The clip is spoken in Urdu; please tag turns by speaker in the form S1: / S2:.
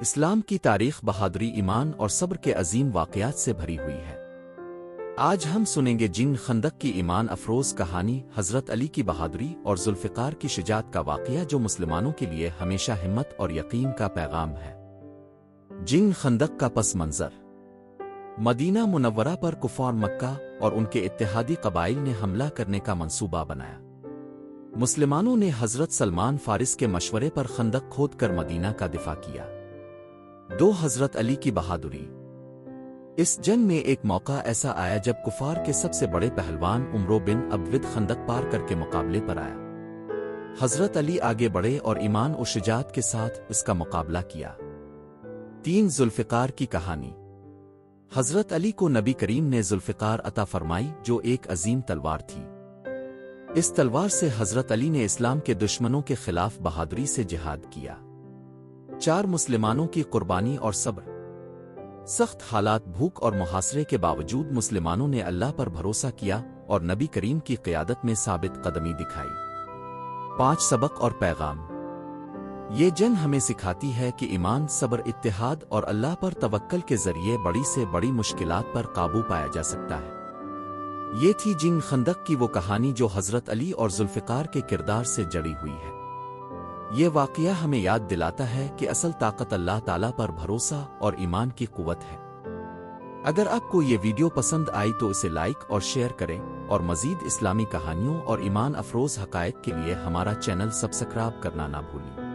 S1: اسلام کی تاریخ بہادری، ایمان اور صبر کے عظیم واقعات سے بھری ہوئی ہے۔ آج ہم سنیں گے جنگ خندق کی ایمان افروز کہانی، حضرت علی کی بہادری اور ذوالفقار کی شجاعت کا واقعہ جو مسلمانوں کے لیے ہمیشہ ہمت اور یقین کا پیغام ہے۔ جنگ خندق کا پس منظر۔ مدینہ منورہ پر کفار مکہ اور ان کے اتحادی قبائل نے حملہ کرنے کا منصوبہ بنایا۔ مسلمانوں نے حضرت سلمان فارس کے مشورے پر خندق کھود کر مدینہ کا دفاع کیا۔ حضرت علی کی بہادری۔ اس جنگ میں ایک موقع ایسا آیا جب کفار کے سب سے بڑے پہلوان عمرو بن عبد خندق پار کر کے مقابلے پر آیا۔ حضرت علی آگے بڑھے اور ایمان و شجاعت کے ساتھ اس کا مقابلہ کیا۔ ذوالفقار کی کہانی۔ حضرت علی کو نبی کریم نے ذوالفقار عطا فرمائی جو ایک عظیم تلوار تھی۔ اس تلوار سے حضرت علی نے اسلام کے دشمنوں کے خلاف بہادری سے جہاد کیا۔ مسلمانوں کی قربانی اور صبر۔ سخت حالات، بھوک اور محاصرے کے باوجود مسلمانوں نے اللہ پر بھروسہ کیا اور نبی کریم کی قیادت میں ثابت قدمی دکھائی۔ سبق اور پیغام۔ یہ جنگ ہمیں سکھاتی ہے کہ ایمان، صبر، اتحاد اور اللہ پر توکل کے ذریعے بڑی سے بڑی مشکلات پر قابو پایا جا سکتا ہے۔ یہ تھی جنگ خندق کی وہ کہانی جو حضرت علی اور ذوالفقار کے کردار سے جڑی ہوئی ہے۔ یہ واقعہ ہمیں یاد دلاتا ہے کہ اصل طاقت اللہ تعالیٰ پر بھروسہ اور ایمان کی قوت ہے۔ اگر آپ کو یہ ویڈیو پسند آئی تو اسے لائک اور شیئر کریں اور مزید اسلامی کہانیوں اور ایمان افروز حقائق کے لیے ہمارا چینل سبسکرائب کرنا نہ بھولیں۔